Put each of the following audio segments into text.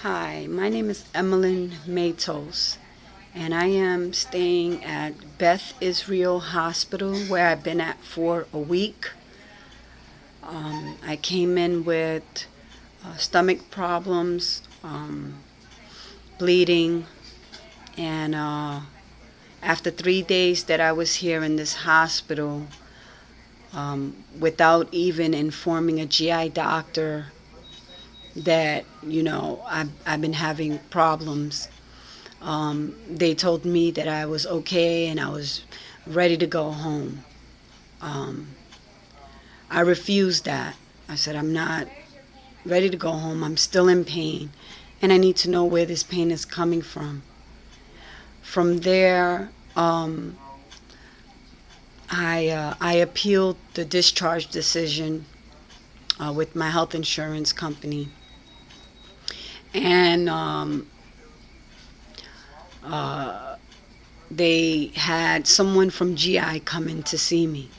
Hi, my name is Emmeline Matos, and I am staying at Beth Israel Hospital where I've been at for a week. I came in with stomach problems, bleeding, and after 3 days that I was here in this hospital, without even informing a GI doctor that, I've been having problems. They told me that I was okay and I was ready to go home. Um, I refused that. I said, I'm not ready to go home. I'm still in pain, and I need to know where this pain is coming from. From there, I appealed the discharge decision with my health insurance company, and uh, they had someone from GI come in to see me.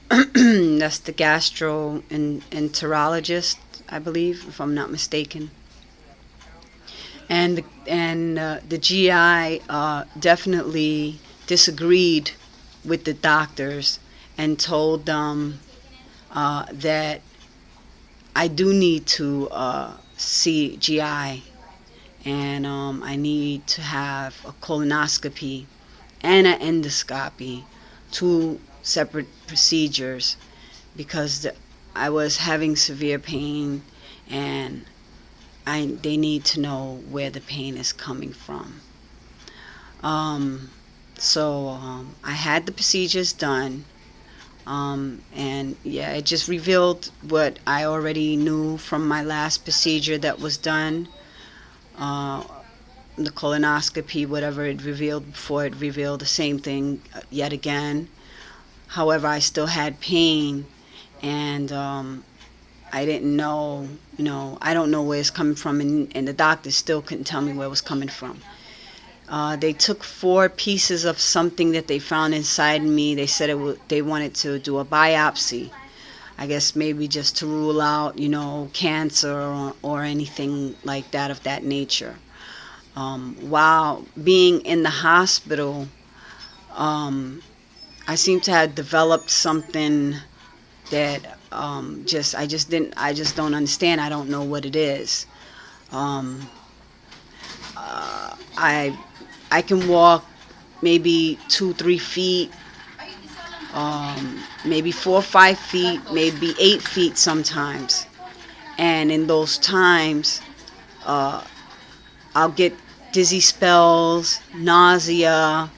That's the gastroenterologist, I believe, if I'm not mistaken. And the GI definitely disagreed with the doctors and told them that I do need to see GI, and I need to have a colonoscopy and an endoscopy, two separate procedures, because I was having severe pain, and they need to know where the pain is coming from. So I had the procedures done, and yeah, it just revealed what I already knew from my last procedure that was done. Uh, the colonoscopy, whatever it revealed before, it revealed the same thing yet again. However, I still had pain, and I didn't know, I don't know where it's coming from, and the doctor still couldn't tell me where it was coming from. They took 4 pieces of something that they found inside me. They said they wanted to do a biopsy. I guess maybe just to rule out, cancer or anything like that of that nature. While being in the hospital, I seem to have developed something that I just don't understand. I don't know what it is. Um, I I can walk maybe 2, 3 feet, maybe 4 or 5 feet, maybe 8 feet sometimes. And in those times, uh, I'll get dizzy spells, nausea,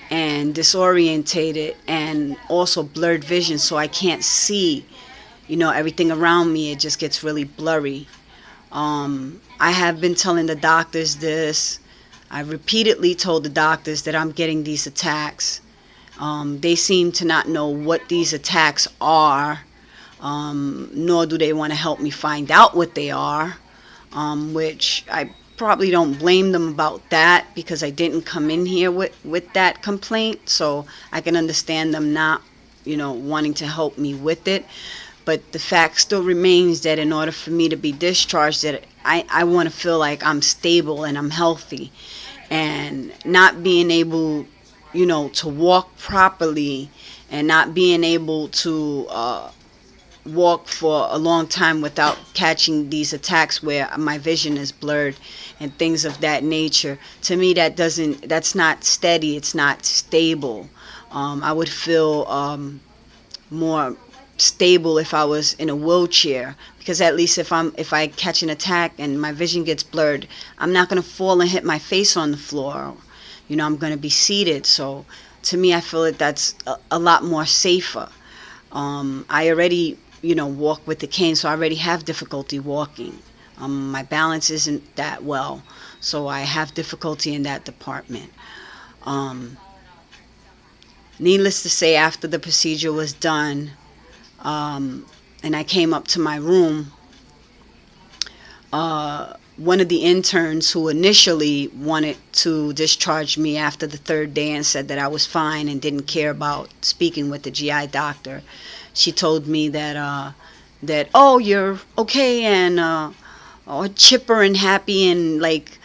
and disorientated, and also blurred vision, so I can't see, everything around me. It just gets really blurry. I have been telling the doctors this. I repeatedly told the doctors that I'm getting these attacks. They seem to not know what these attacks are, nor do they want to help me find out what they are, which I probably don't blame them about that, because I didn't come in here with that complaint, so I can understand them not, wanting to help me with it. But the fact still remains that in order for me to be discharged, that I want to feel like I'm stable and I'm healthy, and not being able, to walk properly, and not being able to walk for a long time without catching these attacks where my vision is blurred and things of that nature. To me, that's not steady. It's not stable. I would feel more stable if I was in a wheelchair, because at least if I catch an attack and my vision gets blurred, I'm not going to fall and hit my face on the floor. I'm going to be seated. So to me, I feel that that's a lot more safer. I already, walk with the cane, so I already have difficulty walking. My balance isn't that well, so I have difficulty in that department. Um, Needless to say, after the procedure was done, and I came up to my room, one of the interns who initially wanted to discharge me after the 3rd day and said that I was fine and didn't care about speaking with the GI doctor, she told me that oh, you're okay, and or chipper and happy and like,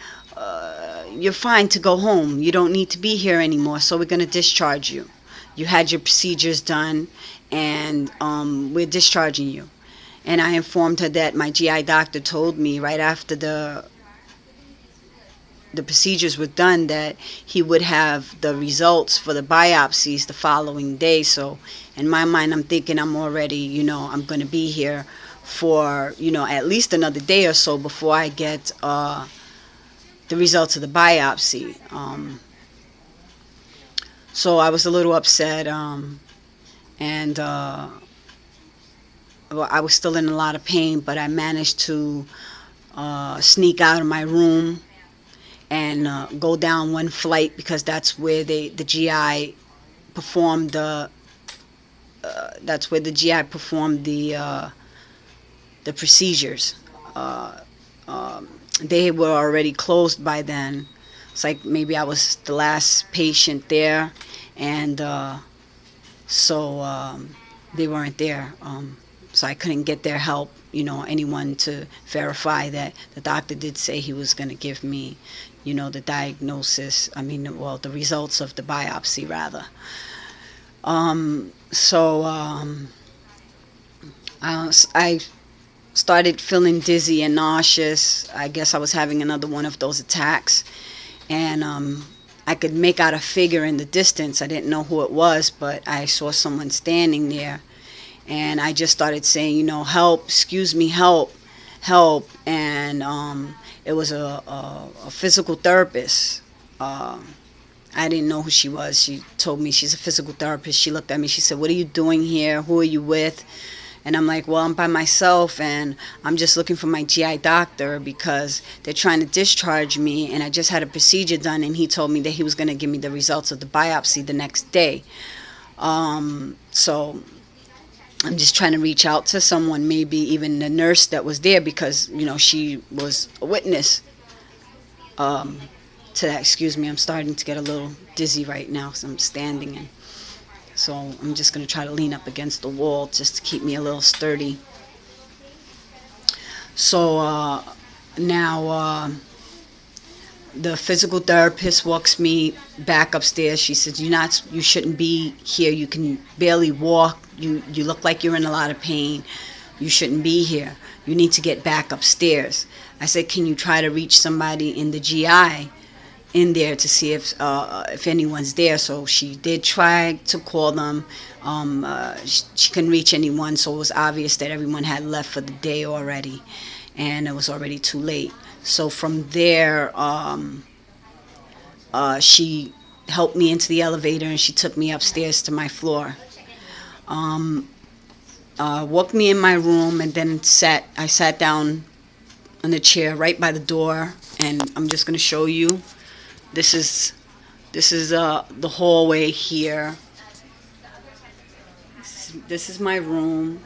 you're fine to go home. You don't need to be here anymore, so we're going to discharge you. You had your procedures done, and we're discharging you. And I informed her that my GI doctor told me right after the procedures were done that he would have the results for the biopsies the following day. So in my mind, I'm thinking I'm already, I'm going to be here for, at least another day or so before I get the results of the biopsy. So I was a little upset, and well, I was still in a lot of pain, but I managed to sneak out of my room and go down one flight, because that's where the GI performed the procedures. They were already closed by then. It's like maybe I was the last patient there, and so they weren't there. So I couldn't get their help, anyone to verify that the doctor did say he was going to give me, the diagnosis, the results of the biopsy, rather. I started feeling dizzy and nauseous. I guess I was having another one of those attacks. And I could make out a figure in the distance. I didn't know who it was, but I saw someone standing there. And I just started saying, help, excuse me, help, help. And it was a physical therapist. I didn't know who she was. She told me she's a physical therapist. She looked at me. She said, what are you doing here? Who are you with? And I'm like, well, I'm by myself, and I'm just looking for my GI doctor because they're trying to discharge me, and I just had a procedure done, and he told me that he was going to give me the results of the biopsy the next day. So I'm just trying to reach out to someone, maybe even the nurse that was there, because, she was a witness to that. Excuse me, I'm starting to get a little dizzy right now, so I'm standing, and so I'm just going to try to lean up against the wall just to keep me a little sturdy. So now the physical therapist walks me back upstairs. She says, you shouldn't be here. You can barely walk. You look like you're in a lot of pain. You shouldn't be here. You need to get back upstairs. I said, can you try to reach somebody in the GI in there to see if anyone's there? So she did try to call them. She couldn't reach anyone, so it was obvious that everyone had left for the day already, and it was already too late. So from there, she helped me into the elevator, and she took me upstairs to my floor. Walked me in my room, and then I sat down on the chair right by the door, and I'm just going to show you. This is the hallway here. This is my room,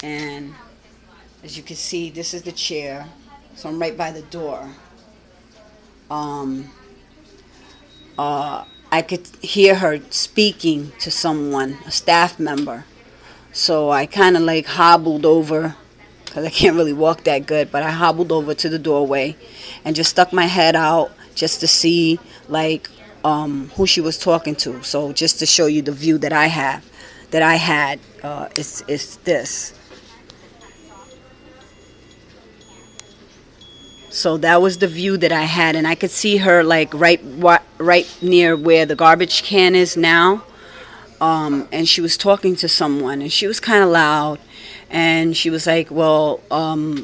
and as you can see, this is the chair. So I'm right by the door. I could hear her speaking to someone, a staff member. So I kind of like hobbled over, because I can't really walk that good, but I hobbled over to the doorway and just stuck my head out just to see like who she was talking to. So just to show you the view that I had, it's this. So that was the view that I had, and I could see her like right near where the garbage can is now. And she was talking to someone, and she was kind of loud, and she was like, well,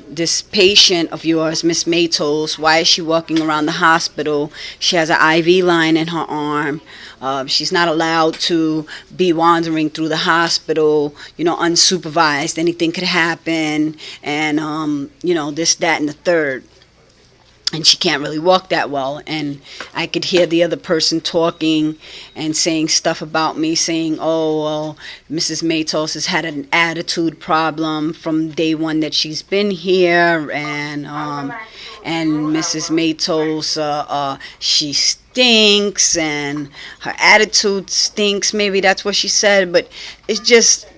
this patient of yours, Miss Matos, why is she walking around the hospital? She has an IV line in her arm. She's not allowed to be wandering through the hospital, unsupervised. Anything could happen, and, this, that, and the third. And she can't really walk that well. And I could hear the other person talking and saying stuff about me, saying, oh, well, Mrs. Matos has had an attitude problem from day one that she's been here. And Mrs. Matos, she stinks, and her attitude stinks. Maybe that's what she said. But it's just,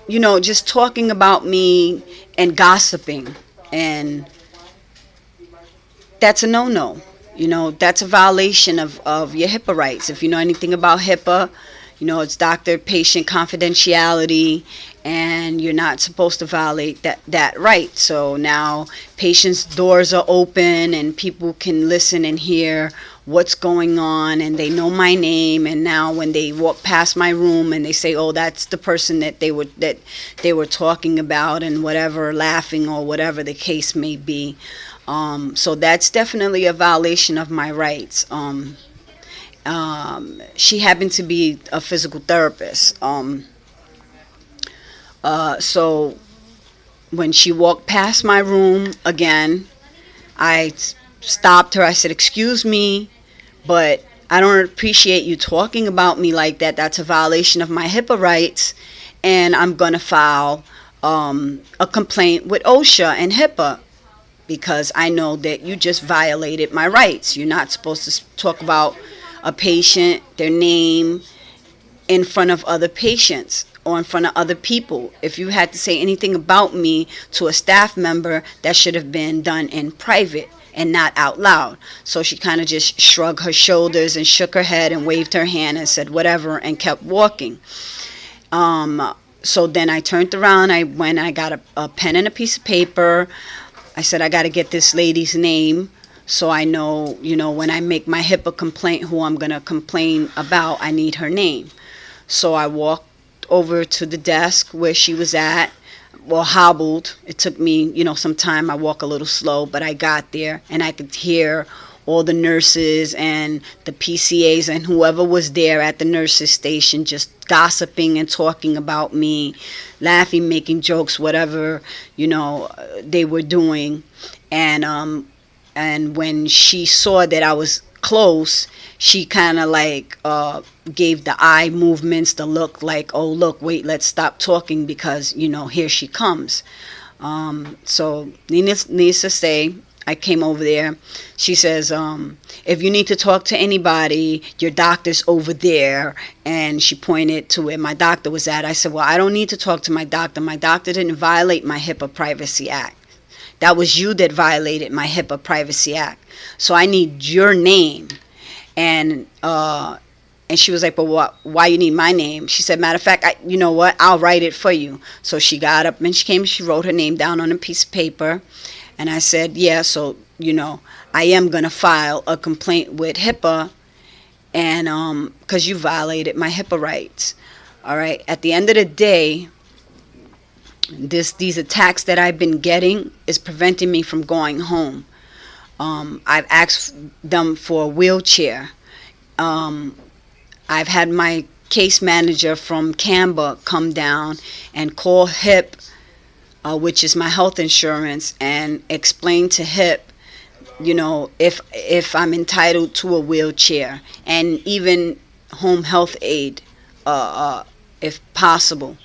just talking about me and gossiping. And that's a no-no. That's a violation of your HIPAA rights. If you know anything about HIPAA, it's doctor-patient confidentiality, and you're not supposed to violate that right. So now patients' doors are open, and people can listen and hear what's going on, and they know my name. And now when they walk past my room and they say, "Oh, that's the person that they were talking about," and whatever, laughing or whatever the case may be. So that's definitely a violation of my rights. She happened to be a physical therapist. So when she walked past my room again, I stopped her. I said, "Excuse me, but I don't appreciate you talking about me like that. That's a violation of my HIPAA rights, and I'm going to file a complaint with OSHA and HIPAA, because I know that you just violated my rights. You're not supposed to talk about a patient, their name, in front of other patients or in front of other people. If you had to say anything about me to a staff member, that should have been done in private and not out loud." So she kind of just shrugged her shoulders and shook her head and waved her hand and said whatever and kept walking. So then I turned around, I went, I got a pen and a piece of paper. I said, "I got to get this lady's name so I know, when I make my HIPAA complaint, who I'm going to complain about, I need her name." So I walked over to the desk where she was at, well, hobbled. It took me, some time. I walk a little slow, but I got there, and I could hear all the nurses and the PCAs and whoever was there at the nurses station just gossiping and talking about me, laughing, making jokes, whatever, they were doing. And when she saw that I was close, she kind of like gave the eye movements, the look like, "Oh, look, wait, let's stop talking because, here she comes." So needless to say, I came over there. She says, "If you need to talk to anybody, your doctor's over there." And she pointed to where my doctor was at. I said, "Well, I don't need to talk to my doctor. My doctor didn't violate my HIPAA Privacy Act. That was you that violated my HIPAA Privacy Act. So I need your name." And she was like, "But why you need my name?" She said, "Matter of fact, you know what? I'll write it for you." So she got up and she came and she wrote her name down on a piece of paper. And I said, "Yeah, so, I am going to file a complaint with HIPAA, and because you violated my HIPAA rights." All right. At the end of the day, these attacks that I've been getting is preventing me from going home. I've asked them for a wheelchair. I've had my case manager from Canberra come down and call HIP, which is my health insurance, and explain to HIP, if I'm entitled to a wheelchair, and even home health aid, if possible.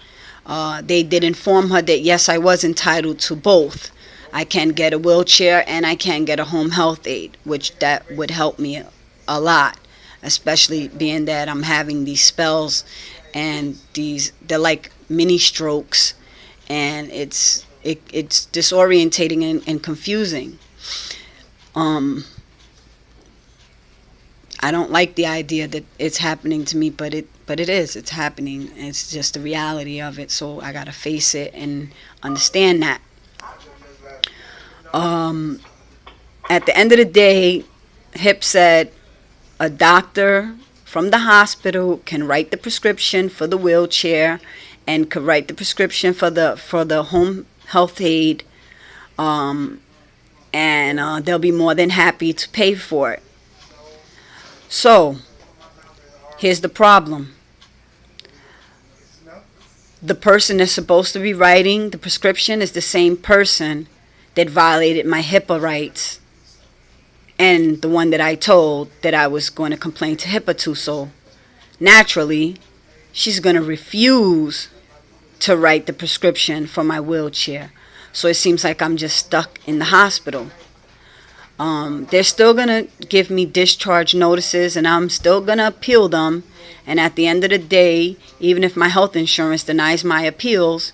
They did inform her that yes, I was entitled to both. I can get a wheelchair and I can get a home health aid, which that would help me a lot, especially being that I'm having these spells, and they're like mini strokes, and it's disorientating and confusing. I don't like the idea that it's happening to me, but it's happening. It's just the reality of it, so I gotta face it and understand that. At the end of the day, HIP said a doctor from the hospital can write the prescription for the wheelchair and could write the prescription for the home health aid, and they'll be more than happy to pay for it. So, here's the problem. The person that's supposed to be writing the prescription is the same person that violated my HIPAA rights, and the one that I told that I was going to complain to HIPAA to. So, naturally, she's going to refuse to write the prescription for my wheelchair. So it seems like I'm just stuck in the hospital. They're still going to give me discharge notices, and I'm still going to appeal them. And at the end of the day, even if my health insurance denies my appeals,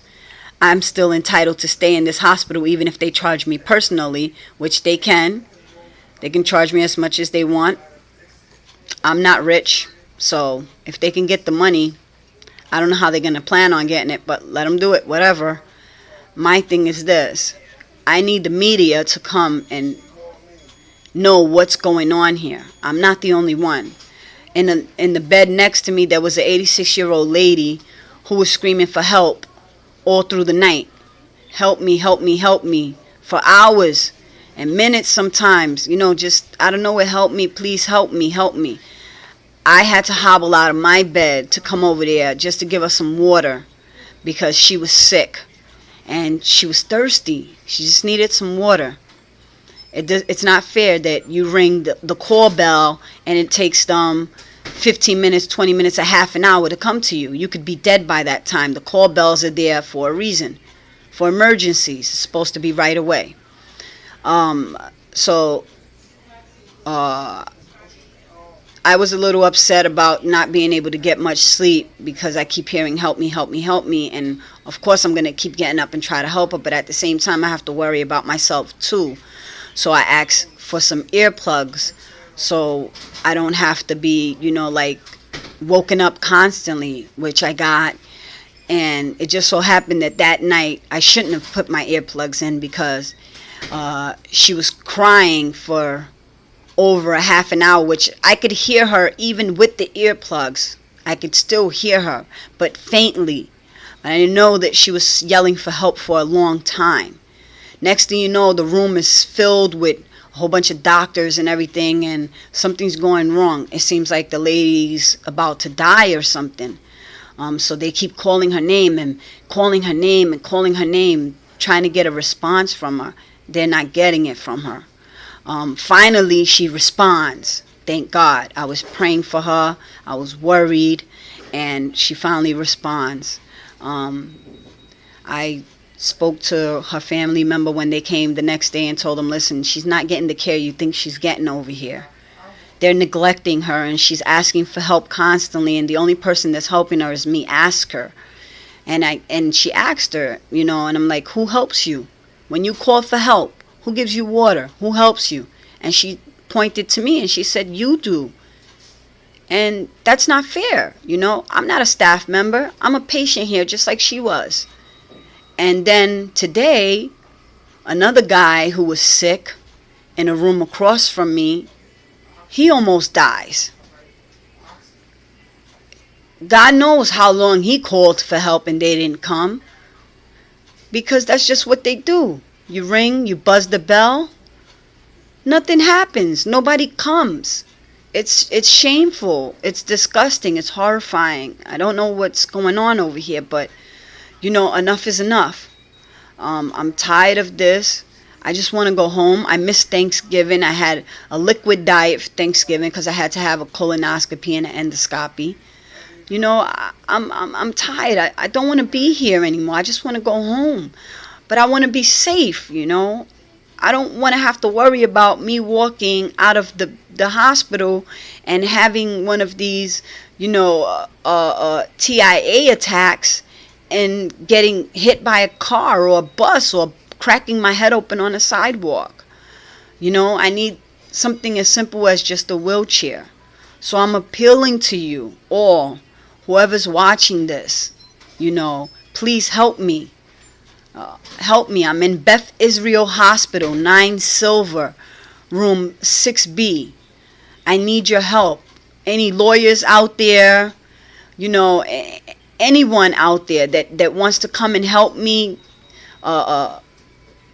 I'm still entitled to stay in this hospital even if they charge me personally, which they can. They can charge me as much as they want. I'm not rich, so if they can get the money, I don't know how they're going to plan on getting it, but let them do it, whatever. My thing is this. I need the media to come and know what's going on here. I'm not the only one. In the bed next to me, there was an 86-year-old lady who was screaming for help all through the night. Help me, help me, help me. For hours and minutes sometimes. Just out of nowhere, help me, please help me, help me. I had to hobble out of my bed to come over there just to give her some water because she was sick and she was thirsty. She just needed some water. It's not fair that you ring the call bell and it takes them 15 minutes, 20 minutes, a half an hour to come to you. You could be dead by that time. The call bells are there for a reason. For emergencies. It's supposed to be right away. So I was a little upset about not being able to get much sleep because I keep hearing help me, help me, help me. And of course I'm going to keep getting up and try to help her, but at the same time I have to worry about myself too. So I asked for some earplugs so I don't have to be, like woken up constantly, which I got. And it just so happened that night I shouldn't have put my earplugs in because she was crying for over a half an hour, which I could hear her even with the earplugs. I could still hear her, but faintly. I know that she was yelling for help for a long time. Next thing you know, the room is filled with a whole bunch of doctors and everything, and something's going wrong. It seems like the lady's about to die or something. So they keep calling her name and calling her name and calling her name, trying to get a response from her. They're not getting it from her. Finally, she responds. Thank God. I was praying for her. I was worried, and she finally responds. I spoke to her family member when they came the next day and told them, listen, she's not getting the care you think she's getting over here. They're neglecting her, and she's asking for help constantly, and the only person that's helping her is me. Ask her. And she asked her, and I'm like, who helps you? When you call for help, who gives you water? Who helps you? And she pointed to me and she said, you do. And that's not fair. I'm not a staff member. I'm a patient here just like she was. And then today, another guy who was sick in a room across from me, he almost dies. God knows how long he called for help and they didn't come. Because that's just what they do. You ring, you buzz the bell, nothing happens. Nobody comes. It's shameful. It's disgusting. It's horrifying. I don't know what's going on over here, but enough is enough. I'm tired of this. I just want to go home. I missed Thanksgiving. I had a liquid diet for Thanksgiving because I had to have a colonoscopy and an endoscopy. I'm tired. I don't want to be here anymore. I just want to go home. But I want to be safe, I don't want to have to worry about me walking out of the hospital and having one of these, TIA attacks and getting hit by a car or a bus or cracking my head open on a sidewalk. I need something as simple as just a wheelchair. So I'm appealing to you all, whoever's watching this, please help me. Help me. I'm in Beth Israel Hospital, 9 Silver, room 6B. I need your help. Any lawyers out there, anyone out there that wants to come and help me,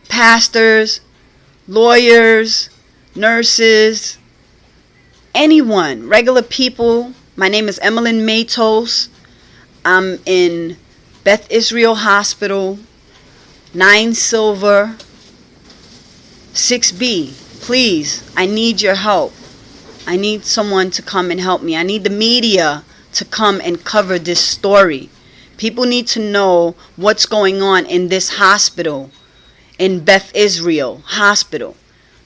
pastors, lawyers, nurses, anyone, regular people. My name is Emmeline Matos. I'm in Beth Israel Hospital, 9 Silver, 6B. Please, I need your help. I need someone to come and help me. I need the media to come and cover this story. People need to know what's going on in this hospital, in Beth Israel Hospital.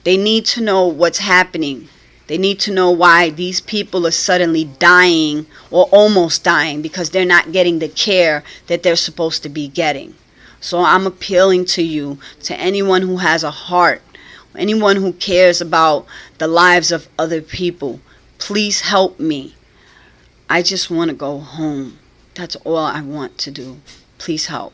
They need to know what's happening. They need to know why these people are suddenly dying or almost dying because they're not getting the care that they're supposed to be getting. So I'm appealing to you, to anyone who has a heart, anyone who cares about the lives of other people. Please help me. I just want to go home. That's all I want to do. Please help.